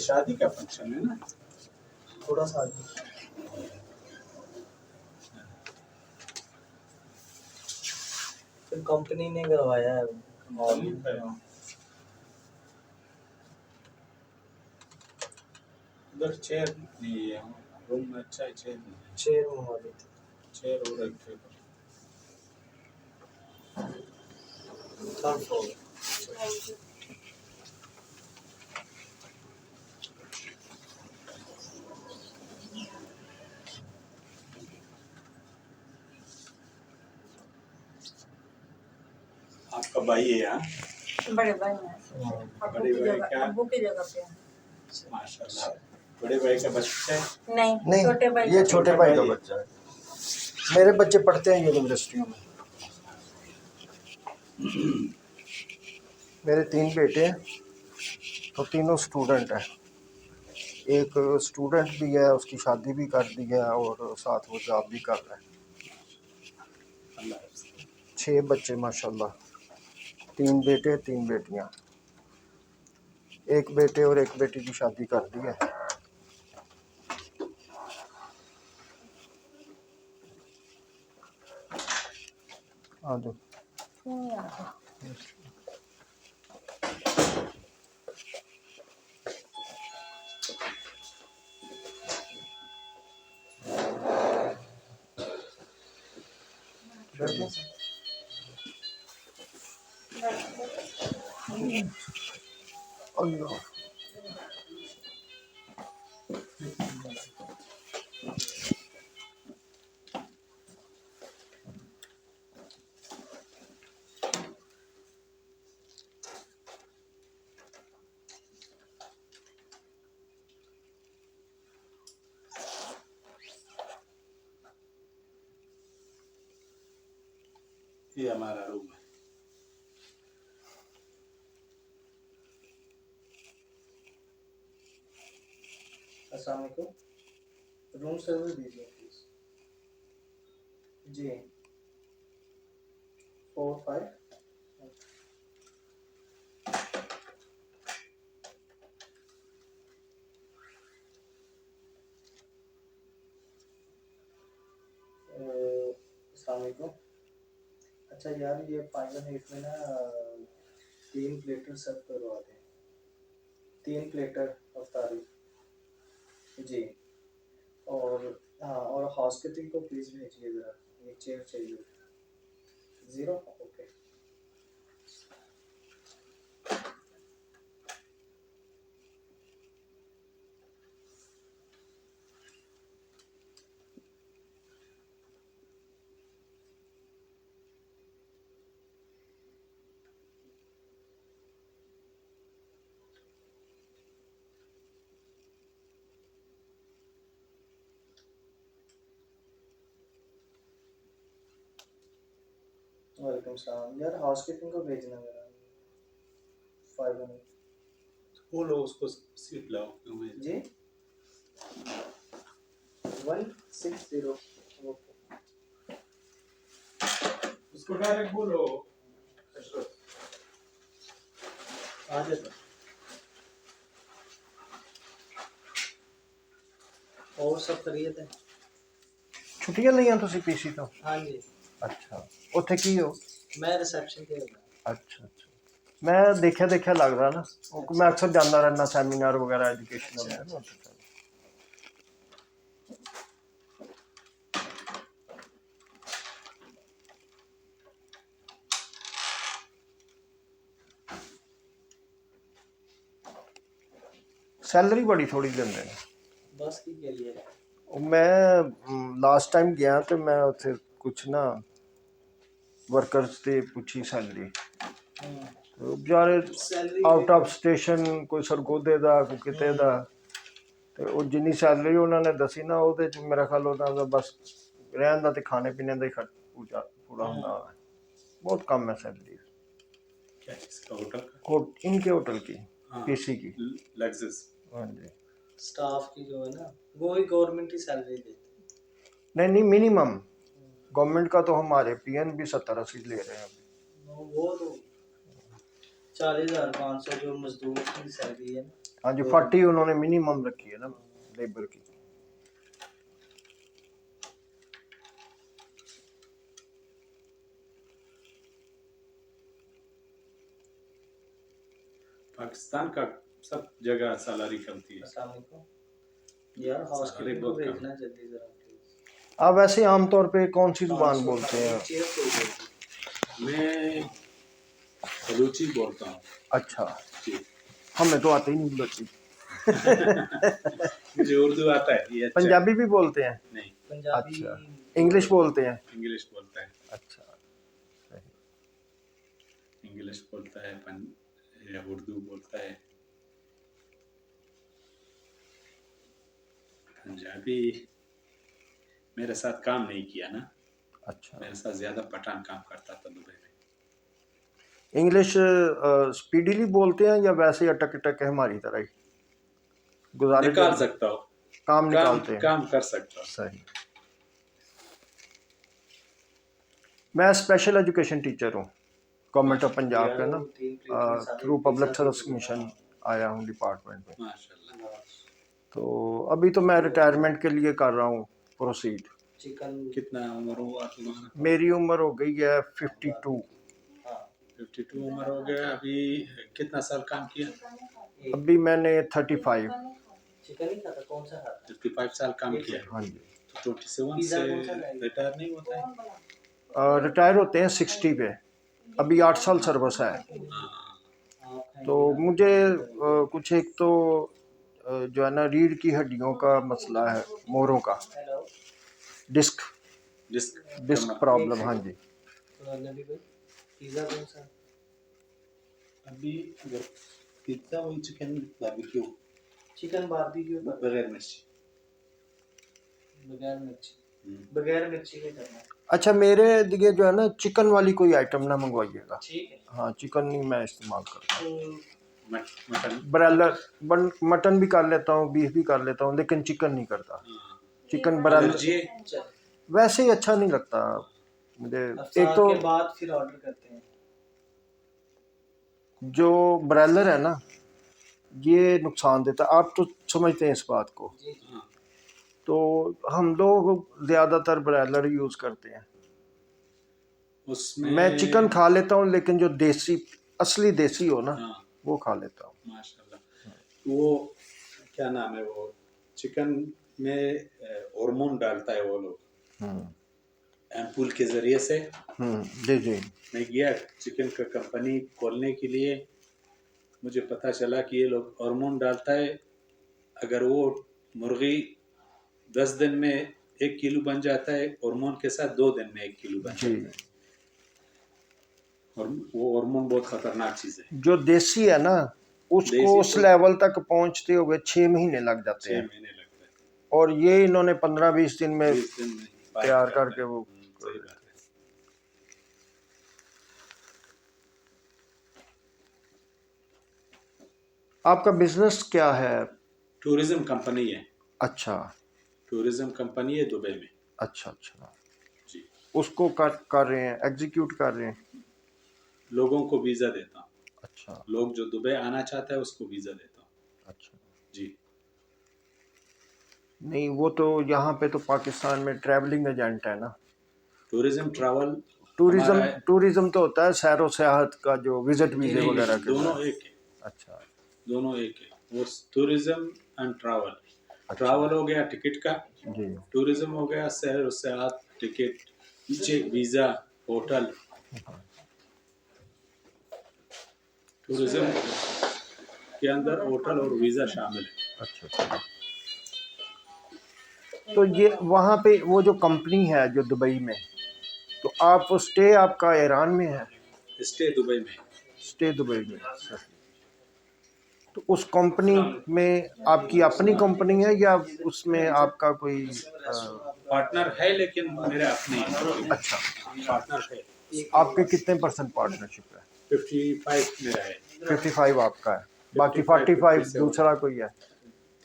शादी का फंक्शन है ना, थोड़ा सा आगे। फिर कंपनी ने करवाया है हॉल में। उधर चेयर नहीं है रूम में, अच्छा है चेयर नहीं है। चेयर मंगवा दी थी। चेयर और एक टेबल। Third floor. आपका भाई है यहाँ? बड़े भाई हैं। बड़े भाई क्या? अब्बू की जगह पे हैं। माशाल्लाह। बड़े भाई का बच्चा है? नहीं, छोटे भाई ये का। छोटे भाई का बच्चा है। मेरे बच्चे पढ़ते हैं यूनिवर्सिटियों में। मेरे 3 बेटे हैं तो तीनों स्टूडेंट हैं। एक स्टूडेंट भी है, उसकी शादी भी कर दी है और साथ वो जॉब भी कर रहा है। 6 बच्चे माशाल्लाह, 3 बेटे 3 बेटियां। एक बेटे और एक बेटी की शादी कर दी है। आ जाओ। नहीं आता। अल्लाह। ये हमारा रूम है। अस्सलाम वालेकुम। रूम सर्विस दीजिए प्लीज। जी 4-5। अस्सलाम वालेकुम। अच्छा यार, ये 5 इसमें ना 3 प्लेटर सर्व करवा दें। 3 प्लेटर अफ्तारी जी। और हाँ, और हाउसकीपिंग को प्लीज़ भेजिए ज़रा, ये चेयर चाहिए। 0 ओके। वालेकुम सलाम। यार हाउसकीपिंग को भेजना मेरा 500 बोलो उसको सीट लाओ क्यों मैं जी 160 ओके। उसको डायरेक्ट बोलो। आ जाता। और सब खरीद है। छुट्टियां लईਆਂ ਤੁਸੀਂ पीसी ਤੋਂ? हाँ जी। अच्छा, ਉੱਥੇ ਕੀ ਹੋ? मैं रिसेप्शन पे हूँ। अच्छा अच्छा। मैं देखा लगता ना, मैं अक्सर जाता रहना सैमीनार वगैरह एजुकेशनल में ना। सैलरी बड़ी थोड़ी देंगे ने। बस की करिए। मैं लास्ट टाइम गया तो मैं उत्थे कुछ ना वर्कर्स से पूछी सैलरी, तो बेचारे आउट ऑफ स्टेशन कोई सरगोदे दा कोई किते दा, तो वो जिन्नी सैलरी उन्होंने दसी ना वो मेरा ख्याल उन्होंने बस रहन दा ते खाने पीने का ही खर्च पूरा होंदा है। बहुत कम है सैलरी। क्या इसका होटल का? इनके होटल की पीसी की लग्जस। हाँ जी। स्टाफ की जो है ना वो ही गवर्नमेंट ही सैलरी देती। नहीं मिनिमम गवर्नमेंट का तो हमारे पीएन भी 70-80 ले रहे हैं। वो तो 40,500 जो मजदूर की सैलरी है। हाँ जी 40 उन्होंने मिनिमम रखी है ना लेबर की। पाकिस्तान का सब जगह सैलरी कमती है। अस्सलाम वालेकुम यार, हाउसकीपिंग को भेजना जल्दी जरा प्लीज। आप वैसे आमतौर पे कौन सी जुबान बोलते हैं? मैं बलूची बोलता हूँ। अच्छा, जी। हमें तो आते ही नहीं बलूची। मुझे उर्दू आता है, ये अच्छा पंजाबी भी बोलते हैं? नहीं, पंजाबी अच्छा, इंग्लिश बोलते हैं? इंग्लिश बोलता है। अच्छा, इंग्लिश बोलता है, या उर्दू बोलता है। पंजाबी मेरे साथ काम नहीं किया ना। अच्छा। मेरे साथ ज्यादा पठान काम करता था दुबई में। इंग्लिश स्पीडीली बोलते हैं या वैसे ही अटक अटक है हमारी तरह ही? गुजारे निकाल सकता हूँ, काम निकालते हैं? काम कर सकता हूँ। सही। मैं स्पेशल एजुकेशन टीचर हूँ, गवर्नमेंट ऑफ पंजाब का ना, थ्रू पब्लिक सर्विस कमीशन आया हूँ डिपार्टमेंट में। माशाल्लाह। तो अभी तो मैं रिटायरमेंट के लिए कर रहा हूँ प्रोसीड। कितना उम्र हुआ तुम्हारा? मेरी उम्र हो गई है 52। 52 उम्र हो गया। अभी कितना साल काम किया? अभी मैंने 35। चिकन ही खाता, कौन सा खाता? 55 साल काम किया। हाँ जी। तो 27 से रिटायर नहीं होता है? रिटायर होते हैं 60 पे। अभी 8 साल सर्विस है। तो मुझे कुछ एक तो जो है ना रीढ़ की हड्डियों का मसला है, मोरों का, डिस्क प्रॉब्लम। हाँ जी। पिज़्ज़ा कौन सा? अभी अगर पिज्जा वही चिकन बारबेक्यू बगैर मिर्ची। बगैर मिर्ची के करना। अच्छा, मेरे लिए जो है ना चिकन वाली कोई आइटम ना मंगवाइएगा। ठीक है। हाँ, चिकन नहीं मैं इस्तेमाल करता हूँ। मटन ब्रायलर मटन भी कर लेता हूँ, बीफ भी कर लेता हूँ, लेकिन चिकन नहीं करता। चिकन ब्रायलर वैसे ही अच्छा नहीं लगता मुझे। एक तो के बाद फिर ऑर्डर करते हैं। जो ब्रायलर है ना ये नुकसान देता है, आप तो समझते हैं इस बात को। तो हम लोग ज़्यादातर ब्रायलर यूज़ करते हैं। उसमें मैं चिकन खा लेता हूँ, लेकिन जो देसी असली देसी हो ना वो खा लेता हूँ। माशाल्लाह। वो क्या नाम है, वो चिकन में हार्मोन डालता है वो लोग एम्पूल के जरिए से। जी जी। मैं गया चिकन का कंपनी खोलने के लिए, मुझे पता चला कि ये लोग हार्मोन डालता है। अगर वो मुर्गी 10 दिन में 1 किलो बन जाता है, हार्मोन के साथ 2 दिन में 1 किलो बन जाता है। और वो हार्मोन बहुत खतरनाक चीज है। जो देसी है ना उसको उस लेवल तक पहुंचते हुए 6 महीने लग जाते हैं। 6 महीने लगते हैं। और ये इन्होंने 15-20 दिन में तैयार करके वो। सही बात है। आपका बिजनेस क्या है? टूरिज्म कंपनी है। अच्छा, टूरिज्म कंपनी है दुबई में। अच्छा अच्छा जी। उसको कर रहे हैं, एग्जीक्यूट कर रहे हैं? लोगों को वीज़ा देता हूँ। अच्छा। लोग जो दुबई आना चाहता है उसको वीज़ा देता हूँ। अच्छा जी। नहीं, वो तो यहाँ पे तो पाकिस्तान में ट्रैवलिंग एजेंट है ना। टूरिज्म ट्रैवल टूरिज्म तो होता है सैरो सियाहत का, जो विजिट वीजे वगैरह के। दोनों एक है। अच्छा, दोनों एक है। वो टूरिज्म एंड ट्रैवल। ट्रैवल हो गया टिकट का जी। टूरिज्म हो गया सैर सियाहत, टिकट, वीज़ा, होटल। टूरिज्म के अंदर होटल और वीज़ा शामिल है। अच्छा। तो ये वहाँ पे वो जो कंपनी है जो दुबई में, तो आप स्टे आपका ईरान में है? स्टे दुबई में। स्टे दुबई में। तो उस कंपनी में आपकी अपनी कंपनी है या उसमें आपका कोई पार्टनर है, लेकिन मेरे अपने हैं। अच्छा, पार्टनर है। आपके कितने % पार्टनरशिप है? 55 मेरा है। 55 आपका है, बाकी 45 दूसरा कोई है?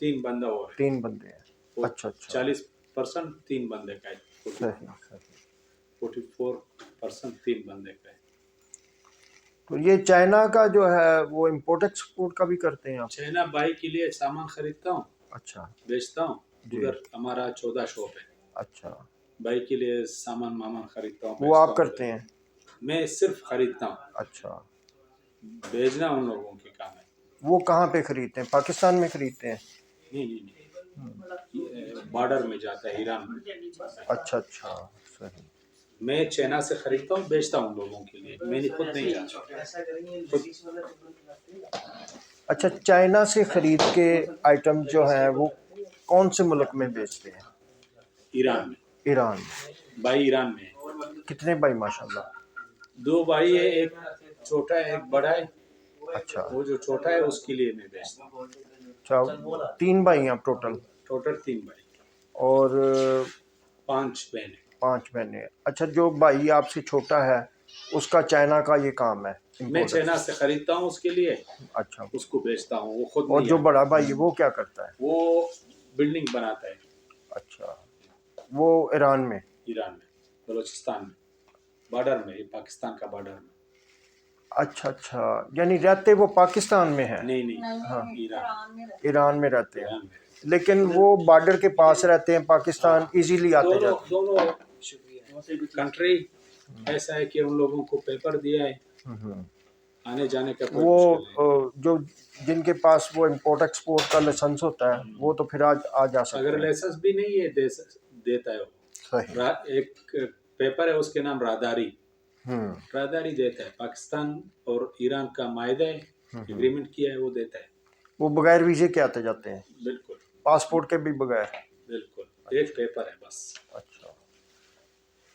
3 बंदा और है। 3 बंदे हैं। अच्छा अच्छा। 40% 3 बंदे का है। 44% 3 बंदे का है। तो ये चाइना का जो है वो इम्पोर्ट एक्सपोर्ट का भी करते हैं आप? चाइना बाइक के लिए सामान खरीदता हूँ, अच्छा बेचता हूँ। जी। उधर हमारा 14 शॉप है, अच्छा, बाइक के लिए सामान मामान खरीदता हूँ, वो बेचता आप हूँ करते उधर। हैं? मैं सिर्फ खरीदता हूँ, अच्छा, भेजना उन लोगों के काम है। वो कहाँ पे खरीदते हैं? पाकिस्तान में खरीदते हैं? नहीं नहीं नहीं, ये बॉर्डर में जाता है, ईरान में। अच्छा अच्छा, सही। मैं चाइना से खरीदता हूँ, बेचता हूँ लोगों के लिए, मैंने खुद नहीं जाता। अच्छा, चाइना से खरीद के आइटम जो है वो कौन से मुल्क में बेचते हैं? ईरान में, ईरान में। भाई ईरान में है। कितने भाई माशाल्लाह? 2 भाई है, एक छोटा है एक बड़ा है। अच्छा वो जो छोटा है उसके लिए मैं बेचता हूँ। अच्छा, 3 भाई हैं आप टोटल? टोटल 3 भाई, और 5 बहन। 5 बहनें। अच्छा, जो भाई आपसे छोटा है उसका चाइना का ये काम है, मैं इम्पोर्ट चाइना से खरीदता हूँ उसके लिए, एक्सपोर्ट। अच्छा, उसको बेचता हूँ, वो खुद और नहीं जो आता। बड़ा भाई है वो क्या करता है? वो बिल्डिंग बनाता है अच्छा, वो ईरान में? ईरान में, बलूचिस्तान में, बॉर्डर में, पाकिस्तान का बॉर्डर में। अच्छा अच्छा, यानी रहते वो पाकिस्तान में है? नहीं नहीं, हाँ, ईरान, ईरान में रहते हैं, ईरान में। लेकिन वो बॉर्डर के पास रहते हैं, पाकिस्तान इजीली आते दोनों जाते दोनों कंट्री ऐसा है कि उन लोगों को पेपर दिया है, हैं। आने जाने का कोई वो मुश्किल नहीं। जो जिनके पास वो इम्पोर्ट एक्सपोर्ट का लाइसेंस होता है वो तो फिर आज आ जा सकते अगर हैं। लाइसेंस भी नहीं है देता है वो। सही। एक पेपर है उसके नाम रादारी, हम्म रादारी देता है। पाकिस्तान और ईरान का मायदा है, एग्रीमेंट किया है, वो देता है। वो बगैर वीजे के आते जाते हैं, बिल्कुल पासपोर्ट के भी बगैर? बिल्कुल, एक पेपर है बस। अच्छा,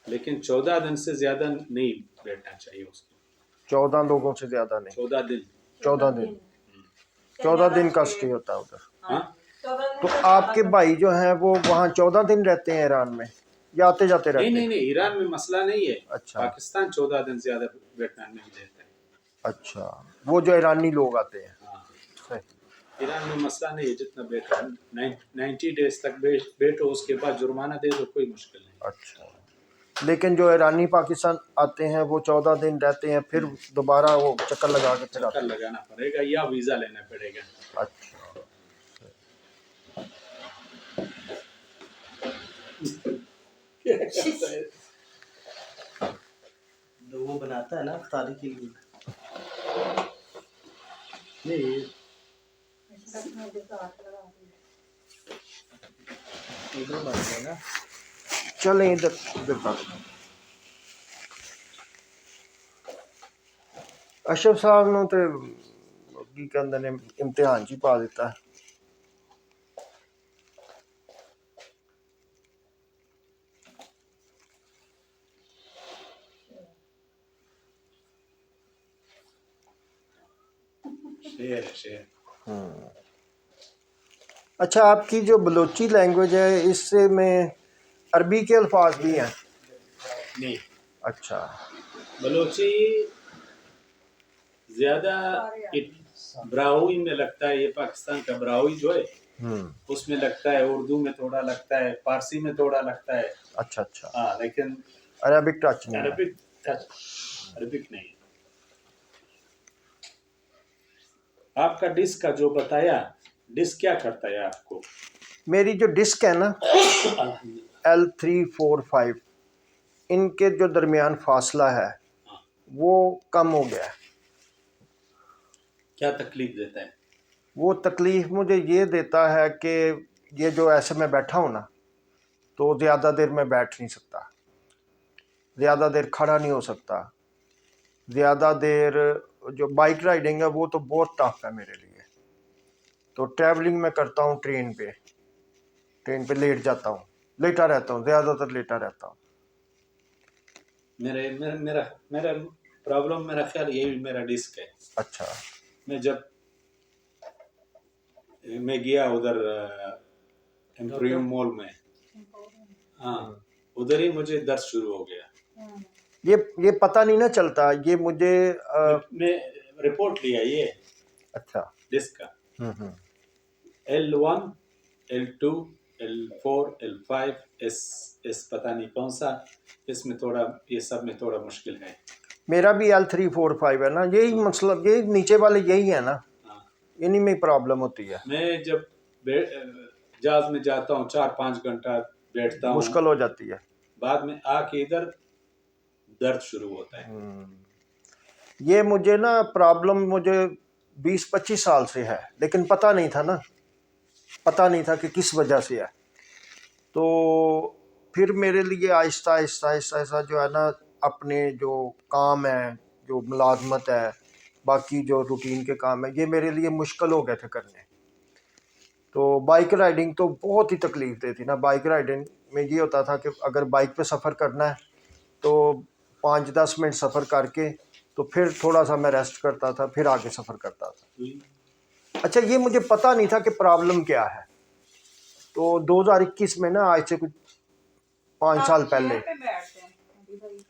लेकिन 14 दिन से ज्यादा नहीं बैठना चाहिए उसको। 14 लोगों से ज्यादा नहीं? 14 दिन। 14 दिन, 14 दिन का स्टे होता है उधर? हाँ, तो आपके भाई जो हैं वो वहाँ 14 दिन रहते हैं ईरान में या आते जाते नहीं रहते नहीं हैं? नहीं, ईरान में मसला नहीं है। अच्छा पाकिस्तान 14 दिन से ज्यादा बैठना नहीं देता है। अच्छा, वो जो ईरानी लोग आते हैं। हाँ, सही। ईरान में मसला नहीं है, जितना बैठो 90 डेज तक बैठो, उसके बाद जुर्माना दे दो, कोई मुश्किल नहीं। अच्छा, लेकिन जो ईरानी पाकिस्तान आते हैं वो 14 दिन रहते हैं, फिर दोबारा वो चक्कर लगा के फिर आते चक्कर लगाना पड़ेगा या वीजा लेना पड़ेगा। हैं। अच्छा, तो वो बनाता है ना अफ्तारी के लिए। नहीं, इधर बन गया ना। चलें इधर इधर बात। अशरफ साहब ने तो की कहते ने इम्तिहान च ही पा दिता है। शेर है शेर। अच्छा, आपकी जो बलोची लैंग्वेज है इससे में अरबी के अल्फाज भी हैं? नहीं, अच्छा, बलोची ज्यादा ब्राहुई में लगता है, ये पाकिस्तान का ब्राहुई जो है उसमें लगता है, उर्दू में थोड़ा लगता है, फारसी में थोड़ा लगता है। अच्छा अच्छा, हाँ, लेकिन अरबिक टच नहीं है? अरबिक नहीं। आपका डिस्क का जो बताया, डिस्क क्या करता है आपको? मेरी जो डिस्क है ना L345, इनके जो दरमियान फासला है वो कम हो गया है। क्या तकलीफ देता है? वो तकलीफ मुझे ये देता है कि ये जो ऐसे मैं बैठा हूँ ना तो ज़्यादा देर मैं बैठ नहीं सकता, ज़्यादा देर खड़ा नहीं हो सकता, ज़्यादा देर जो बाइक राइडिंग है वो तो बहुत टफ है मेरे लिए। तो ट्रैवलिंग में करता हूँ ट्रेन पे लेट जाता हूँ, लेटा रहता हूँ, ज़्यादातर लेटा रहता हूँ। मेरे मेरा मेरा मेरा प्रॉब्लम, मेरा ख्याल यही मेरा डिस्क है। अच्छा, मैं गया उधर एम्प्रियम मॉल में, हाँ, उधर ही मुझे दर्द शुरू हो गया। ये पता नहीं ना चलता, ये मुझे मैं रिपोर्ट लिया ये अच्छा डिस्क का, L1 L2 L4 L5 S पता नहीं कौन सा, इसमें थोड़ा, ये सब में थोड़ा मुश्किल है। मेरा भी L345 है ना, यही मसला, यही नीचे वाले यही है ना, हाँ। इन्हीं में प्रॉब्लम होती है। मैं जब जहाज में जाता हूँ 4-5 घंटा बैठता हूँ, मुश्किल हो जाती है। बाद में आके इधर दर्द शुरू होता है। ये मुझे ना प्रॉब्लम मुझे 20-25 साल से है, लेकिन पता नहीं था ना, पता नहीं था कि किस वजह से है। तो फिर मेरे लिए आहिस्ता आहिस्ता आहिस्ता आहिस्ता जो है ना, अपने जो काम है, जो मुलाजमत है, बाकी जो रूटीन के काम है, ये मेरे लिए मुश्किल हो गए थे करने। तो बाइक राइडिंग तो बहुत ही तकलीफ देती ना। बाइक राइडिंग में ये होता था कि अगर बाइक पे सफ़र करना है तो 5-10 मिनट सफ़र करके तो फिर थोड़ा सा मैं रेस्ट करता था, फिर आगे सफ़र करता था। अच्छा, ये मुझे पता नहीं था कि प्रॉब्लम क्या है। तो 2021 में ना, आज से कुछ 5 साल पहले,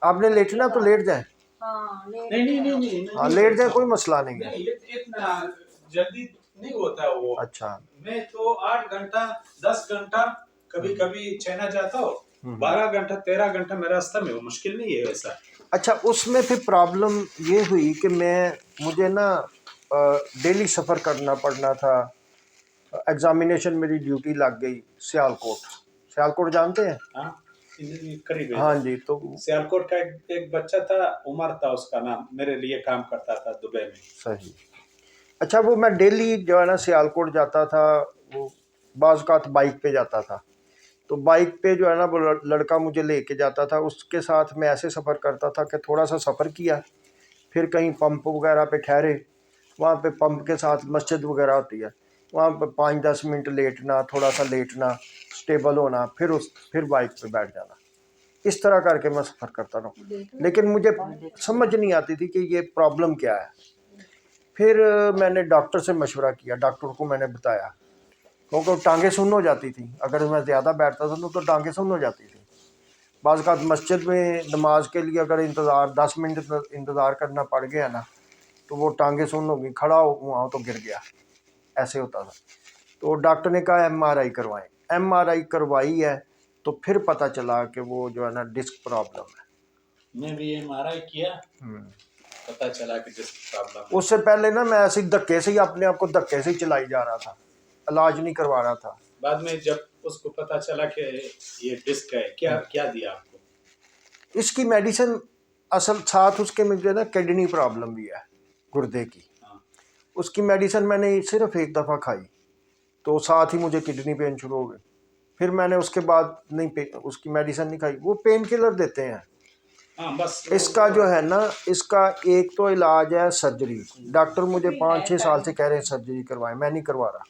आपने लेटना तो लेट जाए। नहीं, हाँ, लेट जाए, कोई मसला नहीं है। इतना जल्दी नहीं होता है वो। अच्छा, मैं तो 8 घंटा 10 घंटा, कभी कभी चाइना जाता हूँ 12 घंटा 13 घंटा मेरा रास्ता में, वो मुश्किल नहीं है वैसा। अच्छा, उसमें फिर प्रॉब्लम ये हुई कि मुझे ना डेली सफ़र करना पड़ना था। एग्जामिनेशन मेरी ड्यूटी लग गई सियालकोट जानते हैं? हाँ, करीब है। हाँ जी। तो सियालकोट का एक बच्चा था, उमर था उसका नाम, मेरे लिए काम करता था दुबई में। सही। अच्छा, वो मैं डेली जो है ना सियालकोट जाता था, वो बाज़ औक़ात बाइक पे जाता था। तो बाइक पे जो है ना वो लड़का मुझे लेके जाता था, उसके साथ मैं ऐसे सफ़र करता था कि थोड़ा सा सफ़र किया, फिर कहीं पंप वगैरह पे ठहरे, वहाँ पे पंप के साथ मस्जिद वगैरह होती है, वहाँ पे 5-10 मिनट लेटना, थोड़ा सा लेटना, स्टेबल होना, फिर बाइक पे बैठ जाना। इस तरह करके मैं सफ़र करता रहा, लेकिन मुझे समझ नहीं आती थी कि ये प्रॉब्लम क्या है। फिर मैंने डॉक्टर से मशवरा किया, डॉक्टर को मैंने बताया, क्योंकि टांगें सुन्न हो जाती थी, अगर मैं ज़्यादा बैठता था तो टांगें सुन्न हो जाती थी। बाज़ औक़ात मस्जिद में नमाज के लिए अगर 10 मिनट इंतज़ार करना पड़ गया ना, तो वो टांगें सुन्न हो गई, खड़ा हुआ तो गिर गया, ऐसे होता था। तो डॉक्टर ने कहा MRI करवाएं। MRI करवाई है तो फिर पता चला कि वो जो है ना डिस्क प्रॉब्लम है। मैं भी MRI किया, पता चला कि डिस्क प्रॉब्लम है। उससे पहले ना मैं ऐसे धक्के से ही अपने आप को धक्के से ही चलाई जा रहा था, इलाज नहीं करवा रहा था। बाद में जब उसको पता चला कि ये डिस्क है, क्या दिया आपको? इसकी मेडिसिन, असल साथ उसके मुझे ना किडनी प्रॉब्लम भी है, गुर्दे की। हाँ। उसकी मेडिसिन मैंने सिर्फ एक दफ़ा खाई तो साथ ही मुझे किडनी पेन शुरू हो गई। फिर मैंने उसके बाद उसकी मेडिसिन नहीं खाई। वो पेन किलर देते हैं। हाँ, बस इसका जो है ना, इसका एक तो इलाज है सर्जरी। डॉक्टर मुझे 5-6 साल से कह रहे हैं सर्जरी करवाएं, मैं नहीं करवा रहा।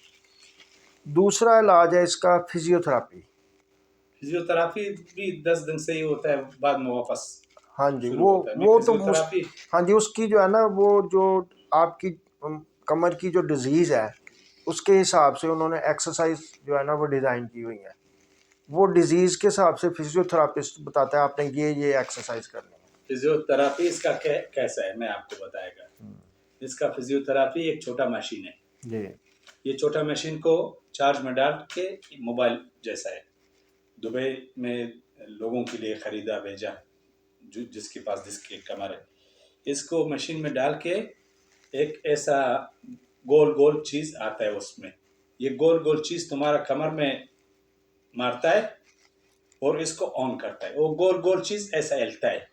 दूसरा इलाज है इसका फिजियोथेरापी। फिजियोथेरापी भी 10 दिन से ही होता है, बाद में वापस हाँ जी, शुरू होता है। वो तो फिजियोथेरापी, हाँ जी, उसकी जो है ना, वो जो आपकी कमर की जो डिजीज़ है उसके हिसाब से उन्होंने एक्सरसाइज जो है ना वो डिज़ाइन की हुई है। वो डिजीज़ के हिसाब से फिजियोथेरापिस्ट बताता है आपने ये एक्सरसाइज करनी है। फिजियोथेरापी इसका कैसा है मैं आपको बताएगा। इसका फिजियोथेरापी एक छोटा मशीन है जी। ये छोटा मशीन को चार्ज में डाल के, मोबाइल जैसा है, दुबई में लोगों के लिए ख़रीदा भेजा, जिसके पास जिसके कमर है, इसको मशीन में डाल के एक ऐसा गोल गोल चीज़ आता है उसमें, ये गोल गोल चीज़ तुम्हारा कमर में मारता है और इसको ऑन करता है। वो गोल गोल चीज़ ऐसा हिलता है,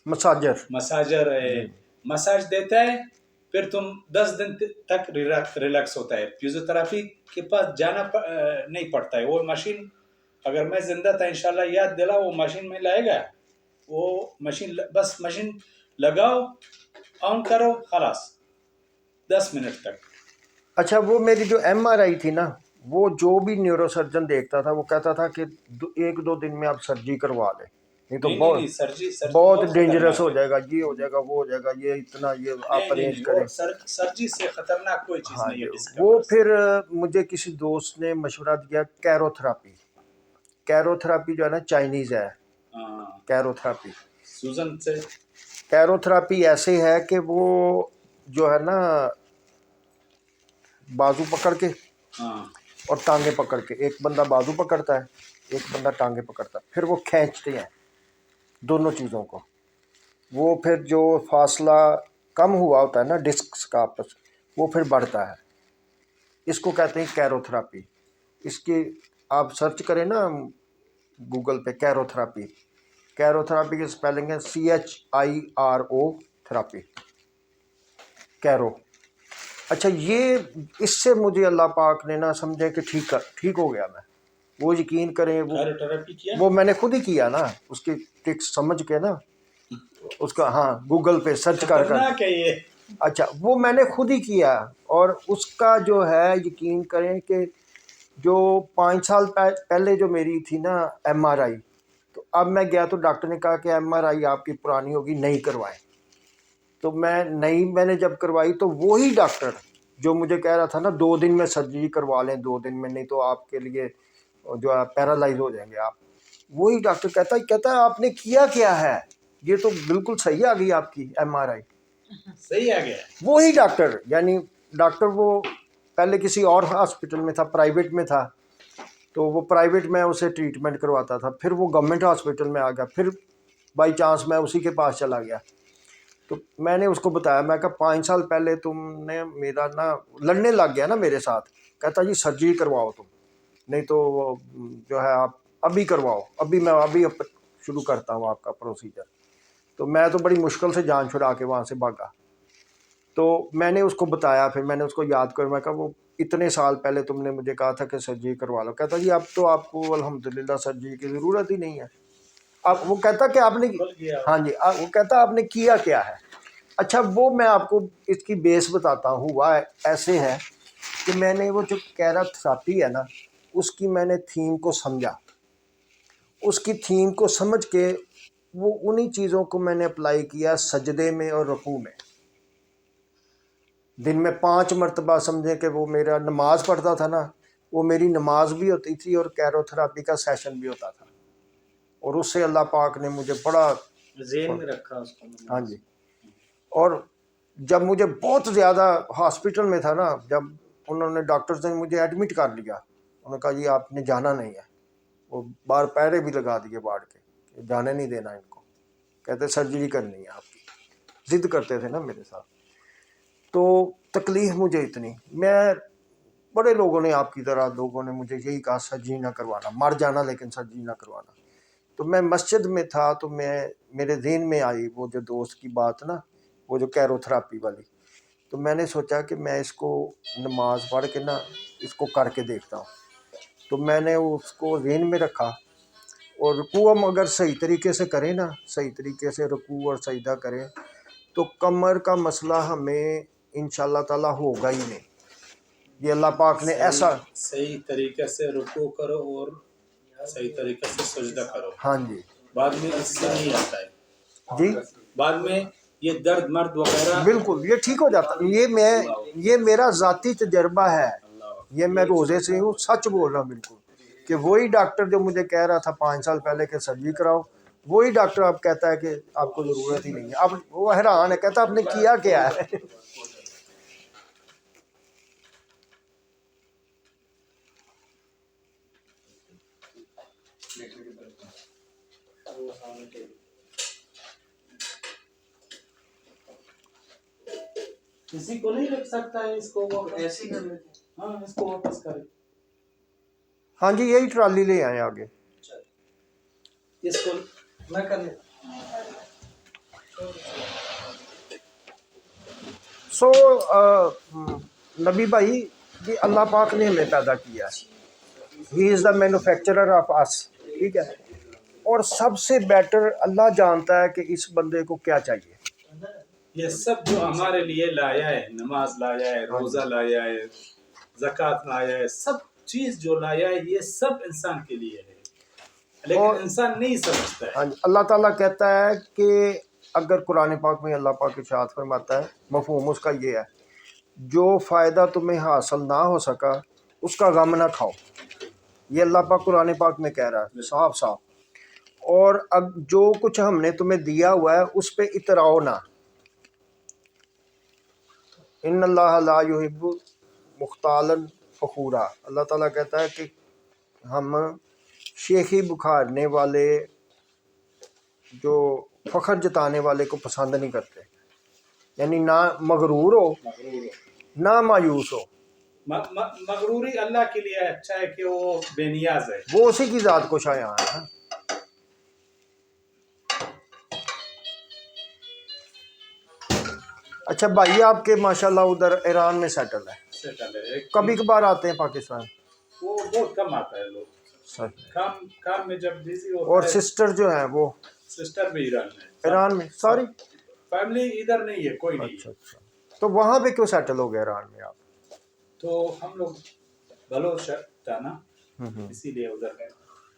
मसाजर है, मसाज देता है। फिर तुम 10 दिन तक रिलैक्स होता है। फिजियोथेरापी के पास जाना नहीं पड़ता है। वो मशीन, अगर मैं जिंदा था इंशाल्लाह, याद दिला, वो मशीन में लाएगा, वो मशीन बस मशीन लगाओ, ऑन करो, खलास 10 मिनट तक। अच्छा, वो मेरी जो MRI थी ना, वो जो भी न्यूरोसर्जन देखता था वो कहता था कि 1-2 दिन में आप सर्जरी करवा लें, नहीं तो नहीं, सर्जरी बहुत डेंजरस हो जाएगा, ये हो जाएगा, वो हो जाएगा, ये इतना ये आप अरेंज करें। सर्जरी से खतरनाक कोई चीज़ हाँ नहीं है जी, डिस्क। वो फिर मुझे किसी दोस्त ने मशवरा दिया कैरोथेरापी जो है ना चाइनीज़ है। कैरोथेरापी, सूजन से कैरोथेरापी ऐसे है कि वो जो है ना बाजू पकड़ के और टांगे पकड़ के, एक बंदा बाजू पकड़ता है, एक बंदा टांगे पकड़ता है, फिर वो खींचते हैं दोनों चीज़ों को। वो फिर जो फासला कम हुआ होता है ना डिस्क का आपस, वो फिर बढ़ता है। इसको कहते हैं कैरोथेरापी। इसकी आप सर्च करें ना गूगल पे कैरोथेरापी। कैरोथेरापी की स्पेलिंग है CHIRO थेरापी, कैरो। अच्छा, ये इससे मुझे अल्लाह पाक ने ना समझे कि ठीक हो गया मैं। वो यकीन करें, कायरोथेरेपी किया? वो मैंने खुद ही किया ना, उसकी ट्रिक्स समझ के ना उसका, हाँ गूगल पे सर्च कर खतरनाक है ये। अच्छा, वो मैंने खुद ही किया और उसका जो है यकीन करें कि जो 5 साल पहले जो मेरी थी ना MRI, तो अब मैं गया तो डॉक्टर ने कहा कि MRI आपकी पुरानी होगी, नहीं करवाएं। तो मैंने जब करवाई तो वही डॉक्टर जो मुझे कह रहा था ना 2 दिन में सर्जरी करवा लें, 2 दिन में, नहीं तो आपके लिए जो है पैरालाइज हो जाएंगे आप, वही डॉक्टर कहता है आपने किया क्या है, ये तो बिल्कुल सही आ गई आपकी MRI। सही आ गया। वही डॉक्टर, यानी डॉक्टर वो पहले किसी और हॉस्पिटल में था, प्राइवेट में था, तो वो प्राइवेट में उसे ट्रीटमेंट करवाता था, फिर वो गवर्नमेंट हॉस्पिटल में आ गया, फिर बाई चांस मैं उसी के पास चला गया। तो मैंने उसको बताया, मैं कहा 5 साल पहले तुमने मेरा ना लड़ने लग गया ना मेरे साथ, कहता जी सर्जरी करवाओ तुम, नहीं तो जो है आप अभी करवाओ, अभी मैं अभी शुरू करता हूँ आपका प्रोसीजर। तो मैं तो बड़ी मुश्किल से जान छुड़ा के वहाँ से भागा। तो मैंने उसको बताया, फिर मैंने उसको याद कर, मैं कहा वो इतने साल पहले तुमने मुझे कहा था कि सर्जरी करवा लो। कहता जी अब तो आपको अल्हम्दुलिल्लाह सर्जरी की ज़रूरत ही नहीं है। अब वो कहता कि आपने, हाँ जी, वो कहता आपने किया क्या है। अच्छा, वो मैं आपको इसकी बेस बताता हूँ। हुआ ऐसे है कि मैंने वो जो कैरोथेरापी है ना, उसकी मैंने थीम को समझा, उसकी थीम को समझ के वो उन्हीं चीज़ों को मैंने अप्लाई किया सजदे में और रुकू में। दिन में 5 मरतबा समझे कि वो मेरा नमाज पढ़ता था ना, वो मेरी नमाज भी होती थी और कैरोथेरापी का सेशन भी होता था, और उससे अल्लाह पाक ने मुझे बड़ा ज़हन में रखा उसको। हाँ जी। और जब मुझे बहुत ज़्यादा हॉस्पिटल में था ना, जब उन्होंने डॉक्टर्स ने मुझे एडमिट कर लिया, उन्होंने कहा जी आपने जाना नहीं है, वो बाहर पैरे भी लगा दिए बाढ़ के, जाने नहीं देना इनको, कहते सर्जरी करनी है आपकी, जिद करते थे ना मेरे साथ। तो तकलीफ़ मुझे इतनी, मैं बड़े लोगों ने आपकी तरह लोगों ने मुझे यही कहा सर्जरी ना करवाना, मर जाना लेकिन सर्जरी ना करवाना। तो मैं मस्जिद में था, तो मेरे ज़हन में आई वो जो दोस्त की बात ना, वो जो कैरोथेरापी वाली। तो मैंने सोचा कि मैं इसको नमाज पढ़ के ना इसको करके देखता हूँ। तो मैंने उसको ज़हन में रखा, और रुकू हम अगर सही तरीके से करें ना, सही तरीके से रुकू और सजदा करें, तो कमर का मसला हमें इंशाअल्लाह ताला होगा ही नहीं। ये अल्लाह पाक ने ऐसा सही तरीके से रुकू करो और सही तरीके से सजदा करो। हाँ जी, बाद में इससे नहीं आता है जी बाद में ये दर्द मर्द वगैरह बिल्कुल, ये ठीक हो जाता है। ये मेरा ज़ाती तजर्बा है, ये मैं रोज़े से हूँ, सच बोल रहा हूँ बिल्कुल, कि वही डॉक्टर जो मुझे कह रहा था 5 साल पहले कि सर्जरी कराओ, वही डॉक्टर अब कहता है कि आपको ज़रूरत ही नहीं है। अब वो हैरान है, कहता आपने किया क्या है। किसी को नहीं रख सकता है इसको, वो ऐसे ही कर लेते। हाँ इसको वापस करें, हाँ जी, यही ट्राली ले आए आगे। इसको मैं कर लेता। नबी भाई, ये अल्लाह पाक ने हमें पैदा किया है, he is the manufacturer of us, ठीक है। और सबसे बेटर अल्लाह जानता है कि इस बंदे को क्या चाहिए। ये सब जो हमारे लिए लाया है, नमाज लाया है, रोजा लाया है, ज़कात लाया है, सब चीज जो लाया है ये सब इंसान के लिए है, लेकिन इंसान नहीं समझता है। हाँ जी, अल्लाह ताला कहता है कि अगर कुरान पाक में अल्लाह पाक इरशाद फरमाता है, मफ़हूम उसका ये है, जो फ़ायदा तुम्हें हासिल ना हो सका उसका गम ना खाओ। ये अल्लाह पाक कुरान पाक में कह रहा है साफ साफ। और अब जो कुछ हमने तुम्हें दिया हुआ है उस पर इतराओ ना। इन्नल्लाह ला युहिब्बु मुख्तालन फ़खूरा, अल्लाह ताला कहता है कि हम शेखी बुखारने वाले जो फख्र जताने वाले को पसंद नहीं करते, यानी ना मगरूर हो मगरूर हो। ना मायूस हो। मगरूरी अल्लाह के लिए अच्छा है कि वो बेनियाज है। वो उसी की ज़ात को शायान है ना। अच्छा भाई, आपके माशाल्लाह उधर ईरान में सेटल है, कभी कभार आते हैं पाकिस्तान? वो बहुत कम आता है लोग, काम में जब बिजी होता और है। सिस्टर जो है वो सिस्टर भी ईरान में सारी फैमिली इधर नहीं है, कोई नहीं अच्छा है। अच्छा, तो वहाँ पे क्यों सेटल हो गए ईरान में आप? तो हम लोग बलोच था ना, इसीलिए उधर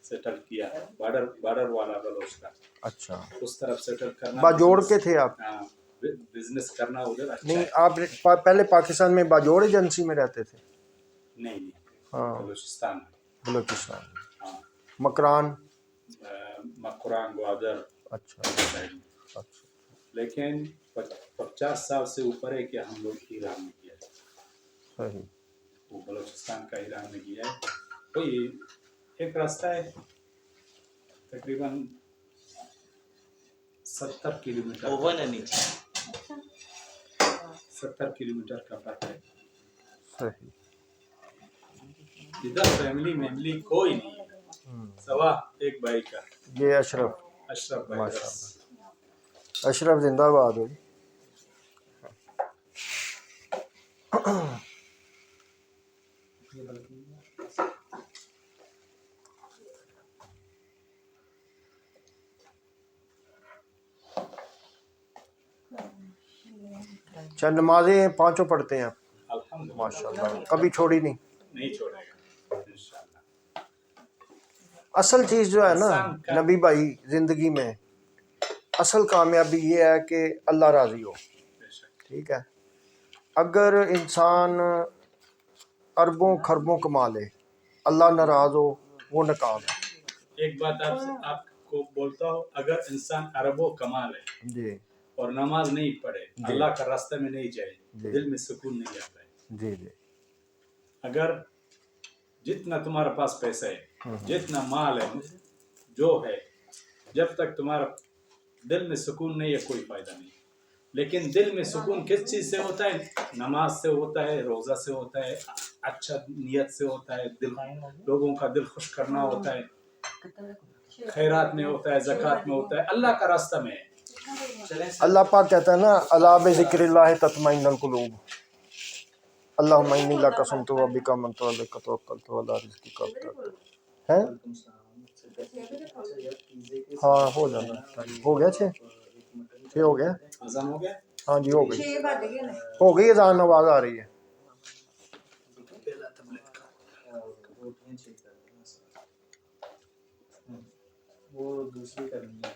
सेटल किया, बॉर्डर वाला बलोच था। अच्छा, उस तरफ सेटल करना, बाजोड़ के थे आप? हाँ, बिजनेस करना उधर अच्छा नहीं, है। आप पहले पाकिस्तान में बाजोड़ एजेंसी में रहते थे? नहीं, हाँ, बलूचिस्तान में। बलूचिस्तान, हाँ, मकरान, मकरान, ग्वादर। अच्छा अच्छा, लेकिन 50 साल से ऊपर है कि हम लोग ईरान में किया है। सही। वो बलूचिस्तान का ईरान में किया है। कोई एक रास्ता है तकरीबन 70 किलोमीटर। ओवन है नीचे। 70 किलोमीटर का फर्क है। सही। इधर फैमिली कोई नहीं है, सवा एक भाई का। ये अशरफ भाई। माशाल्लाह, अशरफ जिंदाबाद हो। अच्छा, नमाजें पांचों पढ़ते हैं आप? अल्हम्दुलिल्लाह, माशाल्लाह, कभी छोड़ी नहीं? छोड़ेगा इंशाअल्लाह। असल चीज़ जो है ना नबी भाई, जिंदगी में असल कामयाबी ये है कि अल्लाह राजी हो। ठीक है, अगर इंसान अरबों खरबों कमा ले, अल्लाह नाराज हो, वो नाकाम है। एक बात आपको बोलता हूँ, अगर इंसान अरबों कमा ले जी और नमाज नहीं पढ़े, अल्लाह का रास्ते में नहीं जाए, दिल में सुकून नहीं आता है। जी जी। अगर जितना तुम्हारे पास पैसा है, जितना माल है, जो है, जब तक तुम्हारा दिल में सुकून नहीं है, कोई फायदा नहीं। लेकिन दिल में सुकून किस चीज से होता है? नमाज से होता है, रोजा से होता है, अच्छा नियत से होता है, दिल लोगों का दिल खुश करना होता है, खैरात में होता है, ज़कात में होता है, अल्लाह का रास्ता में है। अल्लाह पाक कहता है ना, अला बिज़िक्रिल्लाह तत्मइन्नुल कुलूब, अल्लाहुम्मा इन्नी लका सुमतु व बिका आमनतु व अलैका तवक्कलतु व अला रिज़्क़िका अफ़तरतु। है हाँ, हो जाना, हो गया 6 हो गया। अज़ान हो गया? हाँ जी, हो गई, 6 बज गए ने। हो गई अज़ान, आवाज़ आ रही है। वो दूसरी करनी है,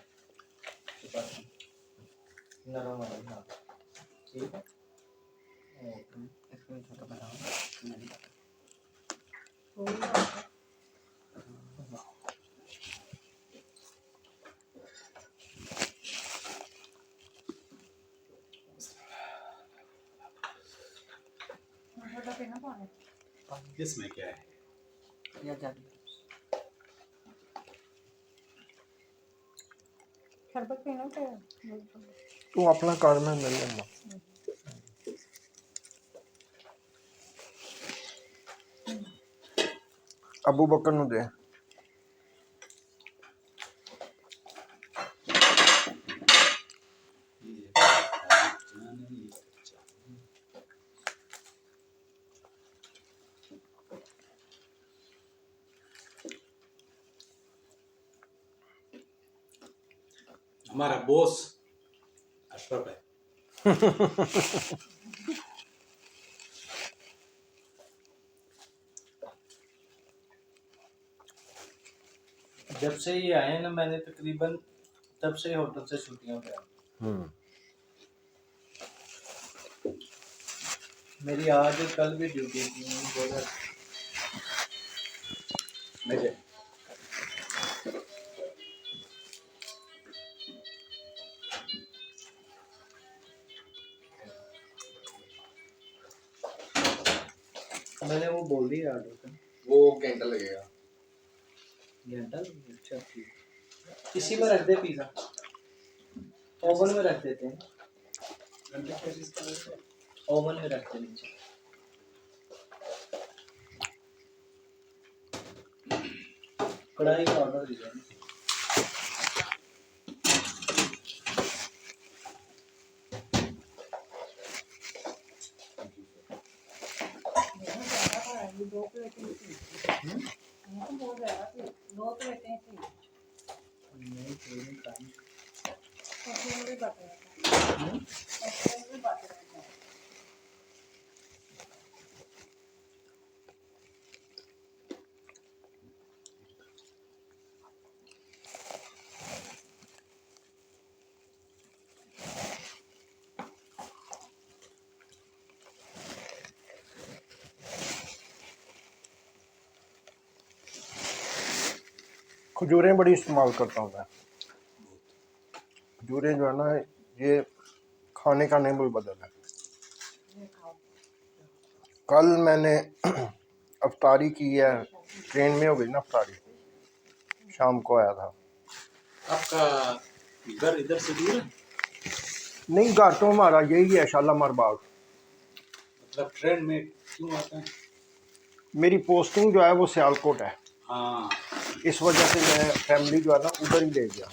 नरम वाली। ठीक है, इसमें छोटा बनाओ। इसमें क्या है? शरबत पीना तो तू अपना कर, मैं मिल लेना। अबू बकर नु दे। हमारा बॉस अशरफ है। जब से ये आए ना, मैंने तकरीबन तब से होटल से छुट्टियां पे मेरी आज कल भी ड्यूटी थी। मुझे मैंने वो बोल दिया ऑर्डर का, वो घंटा लगेगा। घंटा। अच्छा ठीक, इसी पर रख दे पिज़्ज़ा। ओवन में रख देते हैं, ओवन में रखते हैं नीचे। कढ़ाई का ऑर्डर दिया है। दो प्लेटें थी, बहुत ज़्यादा थी, 2 प्लेटें थी, नहीं कोई नहीं खाई। उसमें भी बच रहा था, उसमें भी बच रहा था। खजूरें बड़ी इस्तेमाल करता हूँ मैं। खजूरें जो है ना, ये खाने का नेम बदल है। कल मैंने अफ्तारी की है, ट्रेन में हो गई ना अफ्तारी, शाम को आया था। आपका घर इधर से दूर है? नहीं, घर तो हमारा यही है, शालामार बाग। मतलब ट्रेन में क्यों आता है? मेरी पोस्टिंग जो है वो सियालकोट है, हाँ, इस वजह से मैं फैमिली जो है ना उधर ही ले गया।